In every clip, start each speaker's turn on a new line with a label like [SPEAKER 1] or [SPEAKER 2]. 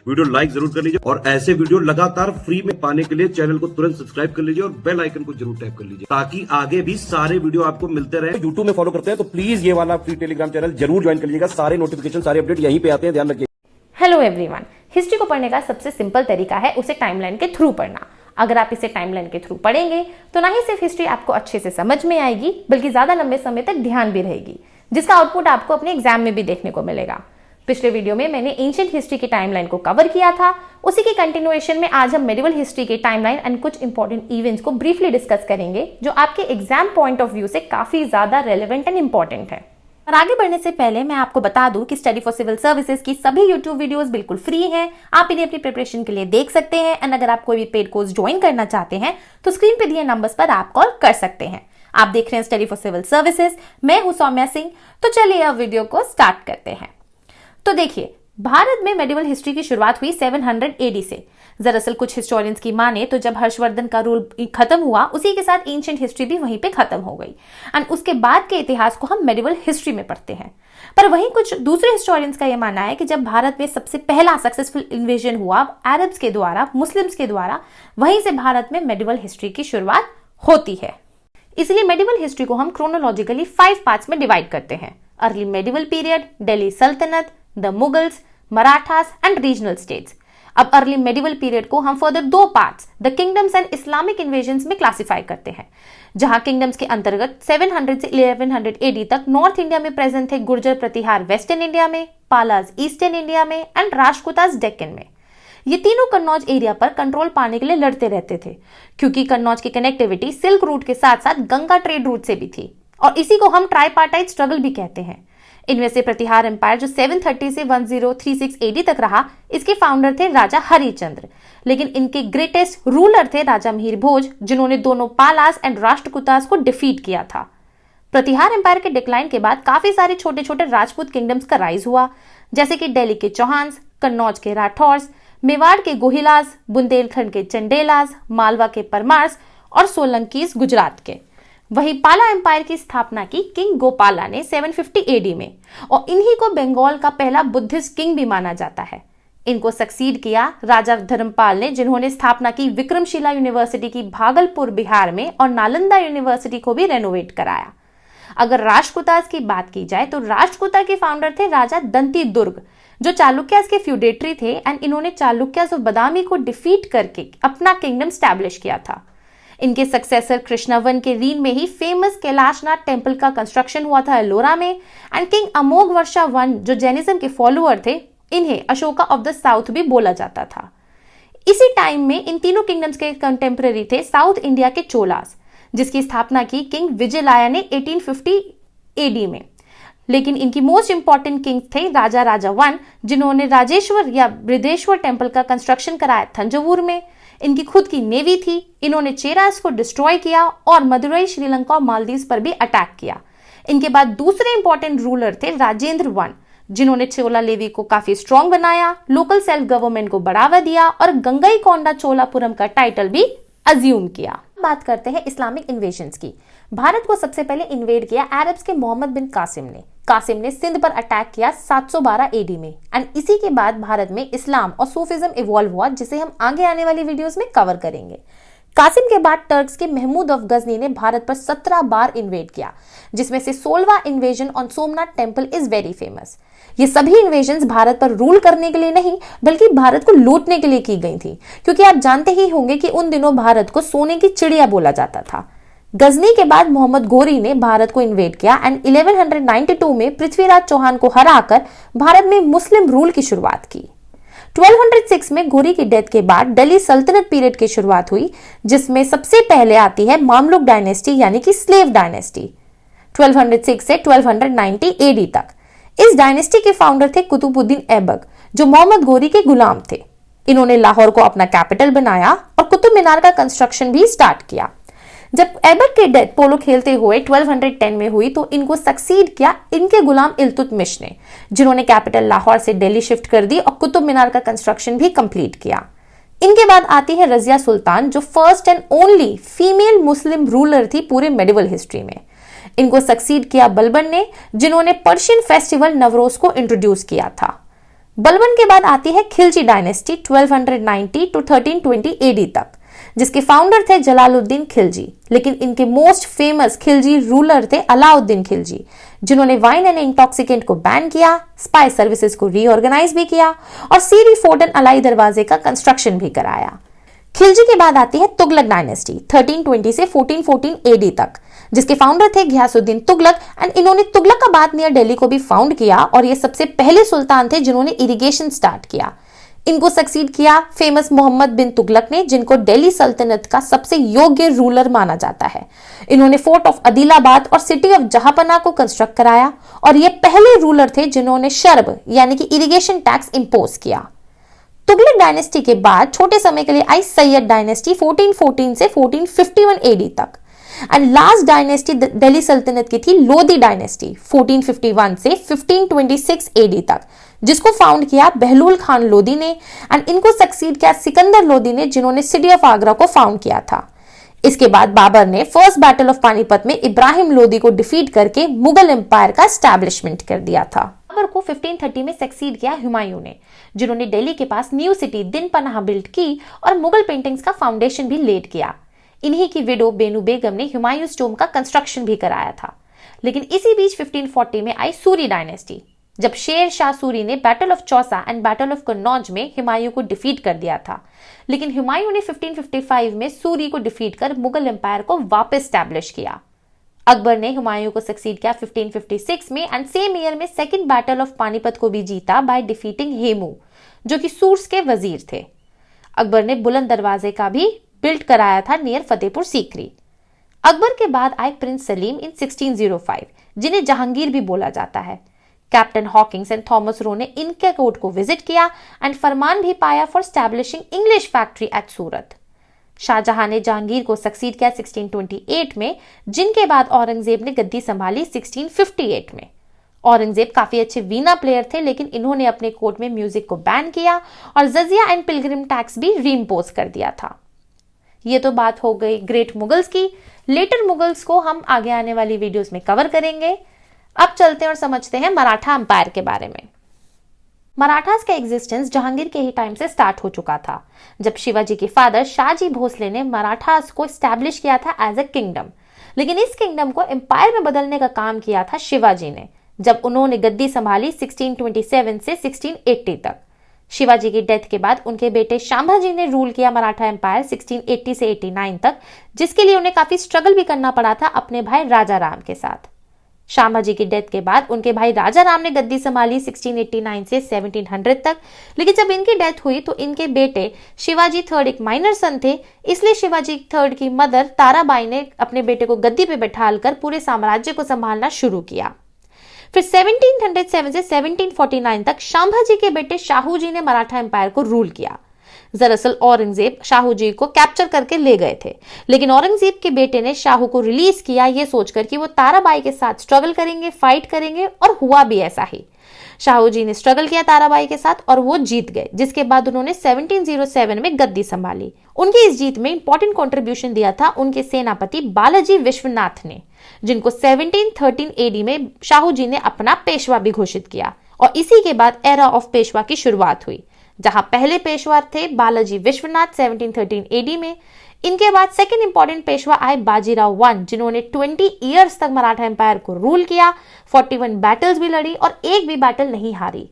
[SPEAKER 1] Video like जरूर कर लीजिए और ऐसे वीडियो लगातार फ्री में पाने के लिए चैनल को तुरंत सब्सक्राइब कर लीजिए और बेल आइकन को जरूर टैप कर लीजिए ताकि आगे भी सारे वीडियो आपको मिलते रहे। यूट्यूब में फॉलो करते हैं तो प्लीज ये वाला फ्री टेलीग्राम चैनल जरूर ज्वाइन कर लीजिएगा। सारे नोटिफिकेशन सारे अपडेट यहीं पे आते हैं, ध्यान रखिए।
[SPEAKER 2] हेलो एवरीवन, हिस्ट्री को पढ़ने का सबसे सिंपल तरीका है उसे टाइमलाइन के थ्रू पढ़ना। अगर आप इसे टाइमलाइन के थ्रू पढ़ेंगे तो ना ही सिर्फ हिस्ट्री आपको अच्छे से समझ में आएगी बल्कि ज्यादा लंबे समय तक ध्यान भी रहेगी, जिसका आउटपुट आपको अपने एग्जाम में भी देखने को मिलेगा। पिछले वीडियो में मैंने एंशिएंट हिस्ट्री की टाइमलाइन को कवर किया था। उसी के कंटिन्यूएशन में आज हम मेडिवल हिस्ट्री की टाइमलाइन एंड कुछ इंपॉर्टेंट इवेंट्स को ब्रीफली डिस्कस करेंगे जो आपके एग्जाम पॉइंट ऑफ व्यू से काफी ज्यादा रेलेवेंट एंड इंपॉर्टेंट है। और आगे बढ़ने से पहले मैं आपको बता दूं कि स्टडी फॉर सिविल सर्विसेज की सभी यूट्यूब वीडियोस बिल्कुल फ्री हैं। आप इन्हें अपनी प्रिपरेशन के लिए देख सकते हैं एंड अगर आप कोई भी पेड कोर्स ज्वाइन करना चाहते हैं तो स्क्रीन पे दिए नंबर्स पर आप कॉल कर सकते हैं। आप देख रहे हैं स्टडी फॉर सिविल सर्विसेज, मैं हूं सौम्या सिंह। तो चलिए अब वीडियो को स्टार्ट करते हैं। तो देखिए, भारत में मेडिवल हिस्ट्री की शुरुआत हुई 700 एडी से। दरअसल कुछ हिस्टोरियंस की माने तो जब हर्षवर्धन का रूल खत्म हुआ उसी के साथ एंशिएंट हिस्ट्री भी वहीं पे खत्म हो गई एंड उसके बाद के इतिहास को हम मेडिवल हिस्ट्री में पढ़ते हैं। पर वहीं कुछ दूसरे हिस्टोरियंस का यह मानना है कि जब भारत में सबसे पहला सक्सेसफुल इन्वेजन हुआ अरब्स के द्वारा, मुस्लिम्स के द्वारा, वहीं से भारत में मेडिवल हिस्ट्री की शुरुआत होती है। इसलिए मेडिवल हिस्ट्री को हम क्रोनोलॉजिकली 5 पार्ट्स में डिवाइड करते हैं। अर्ली मेडिवल पीरियड, दिल्ली सल्तनत, the Mughals, Marathas and regional states. अब अर्ली मेडिवल पीरियड को हम further 2 parts, the kingdoms and Islamic invasions में क्लासिफाई करते हैं, जहां किंगडम्स के अंतर्गत 700 से 1100 एडी तक नॉर्थ इंडिया में प्रेजेंट थे गुर्जर प्रतिहार वेस्टर्न इंडिया में, पालाज ईस्टर्न इंडिया में एंड राजपूतास डेक्कन में। ये तीनों कन्नौज एरिया पर कंट्रोल पाने के लिए लड़ते रहते थे, क्योंकि कन्नौज की कनेक्टिविटी सिल्क रूट के साथ साथ गंगा ट्रेड रूट से भी थी और इसी को हम ट्राइपार्टाइट स्ट्रगल भी कहते हैं। इनमें से प्रतिहार एम्पायर जो 730 से 1036 एडी तक रहा, इसके फाउंडर थे राजा हरिचंद्र, लेकिन इनके ग्रेटेस्ट रूलर थे राजा मिहिर भोज, जिन्होंने दोनों पालास एंड राष्ट्रकूटास को डिफीट किया था। प्रतिहार एम्पायर के डिक्लाइन के बाद काफी सारे छोटे छोटे राजपूत किंगडम्स का राइज हुआ, जैसे कि दिल्ली के चौहान्स, कन्नौज के राठौर्स, मेवाड़ के गोहिलास, बुंदेलखंड के चंडेलास, मालवा के परमार्स और सोलंकीज गुजरात के। वहीं पाला एम्पायर की स्थापना की किंग गोपाला ने 750 एडी में और इन्हीं को बंगाल का पहला बुद्धिस्ट किंग भी माना जाता है। इनको सक्सीड किया राजा धर्मपाल ने, जिन्होंने स्थापना की विक्रमशिला यूनिवर्सिटी की भागलपुर बिहार में और नालंदा यूनिवर्सिटी को भी रेनोवेट कराया। अगर राष्ट्रकूटास की बात की जाए तो राष्ट्रकूटा के फाउंडर थे राजा दंती दुर्ग, जो चालुक्यास के फ्यूडेटरी थे एंड इन्होंने चालुक्यास और बदामी को डिफीट करके अपना किंगडम स्टैब्लिश किया था। इनके सक्सेसर कृष्णवन के रीन में ही फेमस कैलाशनाथ टेम्पल का कंस्ट्रक्शन हुआ था एलोरा में and king Amogh Varsha one, जो जैनिज्म के फॉलोअर थे, इन्हें अशोका ऑफ द साउथ भी बोला जाता था। इसी टाइम में इन तीनों किंगडम्स के कंटेम्पररी थे साउथ इंडिया के चोलास, जिसकी स्थापना की किंग विजयलाया ने 1850 एडी में। लेकिन इनकी मोस्ट इंपॉर्टेंट किंग थे राजा राजा वन, जिन्होंने राजेश्वर या बृहदेश्वर टेम्पल का कंस्ट्रक्शन कराया थंजावुर में। इनकी खुद की नेवी थी, इन्होंने चेरास को डिस्ट्रॉय किया और मदुरई, श्रीलंका और मालदीव्स पर भी अटैक किया। इनके बाद दूसरे इंपॉर्टेंट रूलर थे राजेंद्र वन, जिन्होंने चोला लेवी को काफी स्ट्रॉन्ग बनाया, लोकल सेल्फ गवर्नमेंट को बढ़ावा दिया और गंगईकोंडा चोलापुरम का टाइटल भी अज्यूम किया। बात करते हैं इस्लामिक इन्वेजन्स की। भारत को सबसे पहले इन्वेड किया अरब्स के मोहम्मद बिन कासिम ने सिंध पर अटैक किया 712 एडी में एंड इसी के बाद भारत में इस्लाम और सूफिज्म इवॉल्व हुआ, जिसे हम आगे आने वाली वीडियोस में कवर करेंगे। कासिम के बाद टर्क्स के महमूद ऑफ गजनी ने भारत पर 17 बार इन्वेड किया, जिसमें से 16वां invasion on Somnath temple is very famous. ये सभी इन्वेजन्स भारत पर रूल करने के लिए नहीं बल्कि भारत को लूटने के लिए की गई थी, क्योंकि आप जानते ही होंगे कि उन दिनों भारत को सोने की चिड़िया बोला जाता था। गजनी के बाद मोहम्मद गोरी ने भारत को इन्वेड किया एंड 1192 में पृथ्वीराज चौहान को हराकर भारत में मुस्लिम रूल की शुरुआत की। 1206 में गोरी की डेथ के बाद दिल्ली सल्तनत पीरियड की शुरुआत हुई, जिसमें सबसे पहले आती है मामलुक डायनेस्टी यानी कि स्लेव डायनेस्टी 1206 से 1290 एडी तक। इस डायनेस्टी के फाउंडर थे कुतुबुद्दीन ऐबक, जो मोहम्मद गोरी के गुलाम थे। इन्होंने लाहौर को अपना कैपिटल बनाया और कुतुब मीनार का कंस्ट्रक्शन भी स्टार्ट किया। जब ऐबक की डेथ पोलो खेलते हुए 1210 में हुई तो इनको सक्सीड किया इनके गुलाम इल्तुतमिश ने, जिन्होंने कैपिटल लाहौर से दिल्ली शिफ्ट कर दी और कुतुब मीनार का कंस्ट्रक्शन भी कंप्लीट किया। इनके बाद आती है रजिया सुल्तान, जो first and only female Muslim ruler थी पूरे मेडिवल हिस्ट्री में। इनको सक्सीड किया बलबन ने, जिन्होंने पर्शियन फेस्टिवल नवरोज को इंट्रोड्यूस किया था। बलबन के बाद आती है खिलजी डायनेस्टी 1290 टू 1320 एडी तक, जिसके फाउंडर थे जलालुद्दीन खिलजी। लेकिन इनके मोस्ट फेमस खिलजी रूलर थे अलाउद्दीन खिलजी, जिन्होंने वाइन एंड इंटॉक्सिकेंट को बैन किया, स्पाई सर्विसेज को रीऑर्गेनाइज भी किया और सीरी फोर्ट एंड अलाई दरवाजे का कंस्ट्रक्शन भी कराया। खिलजी के बाद आती है तुगलक डायनेस्टी 1320 से 1414 एडी तक, जिसके फाउंडर थे घियासुद्दीन तुगलक एंड इन्होंने तुगलकाबाद नियर दिल्ली को भी फाउंड किया और ये सबसे पहले सुल्तान थे जिन्होंने इरिगेशन स्टार्ट किया। इनको सक्सीड किया फेमस मोहम्मद बिन तुगलक ने, जिनको दिल्ली सल्तनत का सबसे योग्य रूलर माना जाता है। इन्होंने फोर्ट ऑफ आदिलाबाद और सिटी ऑफ जहांपनाह को कंस्ट्रक्ट कराया और ये पहले रूलर थे जिन्होंने शर्ब यानी कि इरिगेशन टैक्स इंपोज किया। तुगलक डायनेस्टी के बाद छोटे समय के लिए आई सैयद डायनेस्टी 1414 से 1451 एडी तक एंड लास्ट डायनेस्टी दिल्ली सल्तनत की थी लोधी डायनेस्टी 1451 से 1526 एडी तक, जिसको फाउंड किया बहलूल खान लोधी ने एंड इनको सक्सीड किया सिकंदर लोधी ने, जिन्होंने सिटी ऑफ आगरा को फाउंड किया था। इसके बाद बाबर ने फर्स्ट बैटल ऑफ पानीपत में इब्राहिम लोधी को डिफीट करके मुगल एम्पायर का एस्टैब्लिशमेंट कर दिया था। बाबर को 1530 में सक्सीड किया हुमायूं ने, जिन्होंने दिल्ली के पास न्यू सिटी दिन पनाह बिल्ड की और मुगल पेंटिंग्स का फाउंडेशन भी लेड किया। इन्हीं की विडो बेनू बेगम ने हुमायूंस टोम का कंस्ट्रक्शन भी कराया था। लेकिन इसी बीच 1540 में आई सूरी डायनेस्टी, जब शेर शाह सूरी ने battle of Chausa and battle of Kannauj में हुमायूं को डिफीट कर दिया था। लेकिन हुमायूं ने 1555 में सूरी को डिफीट कर मुगल एम्पायर को वापस स्टैब्लिश किया। अकबर ने हुमायूं को सक्सीड किया 1556 में एंड सेम ईयर में सेकंड बैटल ऑफ पानीपत को भी जीता बाय डिफीटिंग हेमू, जो कि सूर्स के वजीर थे। अकबर ने बुलंद दरवाजे का भी बिल्ड कराया था नियर फतेहपुर सीकरी। अकबर के बाद आए प्रिंस सलीम इन 1605, जिन्हें जहांगीर भी बोला जाता है। Captain Hawkins and Thomas Roe ने इनके कोर्ट को विजिट किया एंड फरमान भी पाया for establishing English factory at Surat. Shahjahan ने जहांगीर को सक्सीड किया 1628 में, जिनके बाद औरंगजेब ने गद्दी संभाली 1658 में। औरंगजेब काफी अच्छे वीणा प्लेयर थे, लेकिन इन्होंने अपने कोर्ट में म्यूजिक को बैन किया और जजिया एंड पिलग्रिम टैक्स भी रीइंपोज कर दिया था। ये तो बात हो गई ग्रेट मुगल्स की। लेटर मुगल्स को हम आगे आने वाली वीडियोस में कवर करेंगे। अब चलते हैं और समझते हैं मराठा एम्पायर के बारे में। मराठास का एग्जिस्टेंस जहांगीर के ही टाइम से स्टार्ट हो चुका था, जब शिवाजी के फादर शाहजी भोसले ने मराठास को एस्टैब्लिश किया था एज ए किंगडम। लेकिन इस किंगडम को एम्पायर में बदलने का काम किया था शिवाजी ने, जब उन्होंने गद्दी संभाली 1627 से 1680 तक। शिवाजी की डेथ के बाद उनके बेटे शांभाजी ने रूल किया मराठा एम्पायर 1680 से 89 तक, जिसके लिए उन्हें काफी स्ट्रगल भी करना पड़ा था अपने भाई राजा राम के साथ। शांभाजी की डेथ के बाद उनके भाई राजा राम ने गद्दी संभाली 1689 से 1700 तक। लेकिन जब इनकी डेथ हुई तो इनके बेटे शिवाजी थर्ड एक माइनर सन थे, इसलिए शिवाजी थर्ड की मदर ताराबाई ने अपने बेटे को गद्दी पे बैठालकर पूरे साम्राज्य को संभालना शुरू किया। फिर 1707 से 1749 तक शांभाजी के बेटे शाहू जी ने मराठा एम्पायर को रूल किया। दरअसल औरंगजेब शाहू जी को कैप्चर करके ले गए थे, लेकिन औरंगजेब के बेटे ने शाहू को रिलीज किया ये सोचकर कि वो ताराबाई के साथ स्ट्रगल करेंगे, फाइट करेंगे, और हुआ भी ऐसा ही। शाहू जी ने स्ट्रगल किया ताराबाई के साथ और वो जीत गए, जिसके बाद उन्होंने 1707 में गद्दी संभाली। उनकी इस जीत में इंपॉर्टेंट कंट्रीब्यूशन दिया था उनके सेनापति बालाजी विश्वनाथ ने, जिनको 1713 एडी में शाहू जी ने अपना पेशवा भी घोषित किया। और इसी के बाद एरा ऑफ पेशवा की शुरुआत हुई, जहां पहले पेशवा थे बालाजी विश्वनाथ 1713 एडी में। इनके बाद सेकंड इंपॉर्टेंट पेशवा आए बाजीराव वन, जिन्होंने 20 इयर्स तक मराठा एम्पायर को रूल किया, 41 बैटल्स भी लड़ी और एक भी बैटल नहीं हारी।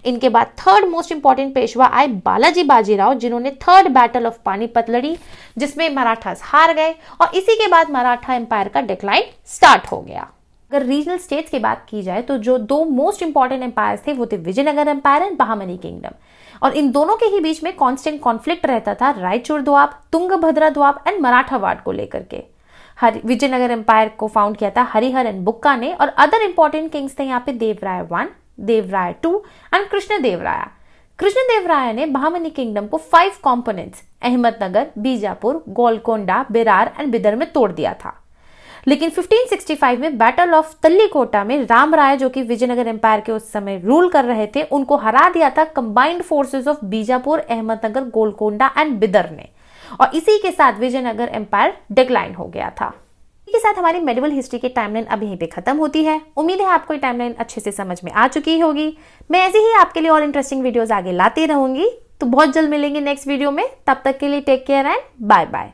[SPEAKER 2] इनके बाद थर्ड मोस्ट इंपॉर्टेंट पेशवा आए बालाजी बाजीराव, जिन्होंने थर्ड बैटल ऑफ पानीपत लड़ी, जिसमें मराठास हार गए, और इसी के बाद मराठा एम्पायर का डिक्लाइन स्टार्ट हो गया। अगर रीजनल स्टेट्स की बात की जाए तो जो दो मोस्ट इंपॉर्टेंट एम्पायर्स थे वो थे Vijayanagara empire and Bahmani kingdom, और इन दोनों के ही बीच में कांस्टेंट कॉन्फ्लिक्ट रहता था रायचूर दोआब, तुंगभद्रा दोआब एंड मराठावाड़ को लेकर के। विजयनगर एम्पायर को फाउंड किया था हरिहर एंड बुक्का ने, और अदर इंपॉर्टेंट किंग्स थे यहाँ पे देवराय 1, देवराय 2 एंड कृष्णदेवराया। कृष्णदेवराया ने बहामनी किंगडम को 5 कॉम्पोनेंट्स अहमदनगर, बीजापुर, गोलकोंडा, बेरार एंड बिदर में तोड़ दिया था। लेकिन 1565 में बैटल ऑफ तल्लीकोटा में राम राय, जो कि विजयनगर एम्पायर के उस समय रूल कर रहे थे, उनको हरा दिया था combined forces of Bijapur, Ahmednagar, Golconda and Bidar ने, और इसी के साथ विजयनगर एम्पायर डिक्लाइन हो गया था। के के साथ हमारी मेडिवल हिस्ट्री की टाइमलाइन अब यहीं पे खत्म होती है। उम्मीद है आपको ये टाइमलाइन अच्छे से समझ में आ चुकी होगी। मैं ऐसे ही आपके लिए और इंटरेस्टिंग वीडियोस आगे लाती रहूंगी। तो बहुत जल्द मिलेंगे नेक्स्ट वीडियो में। तब तक के लिए take care and bye bye.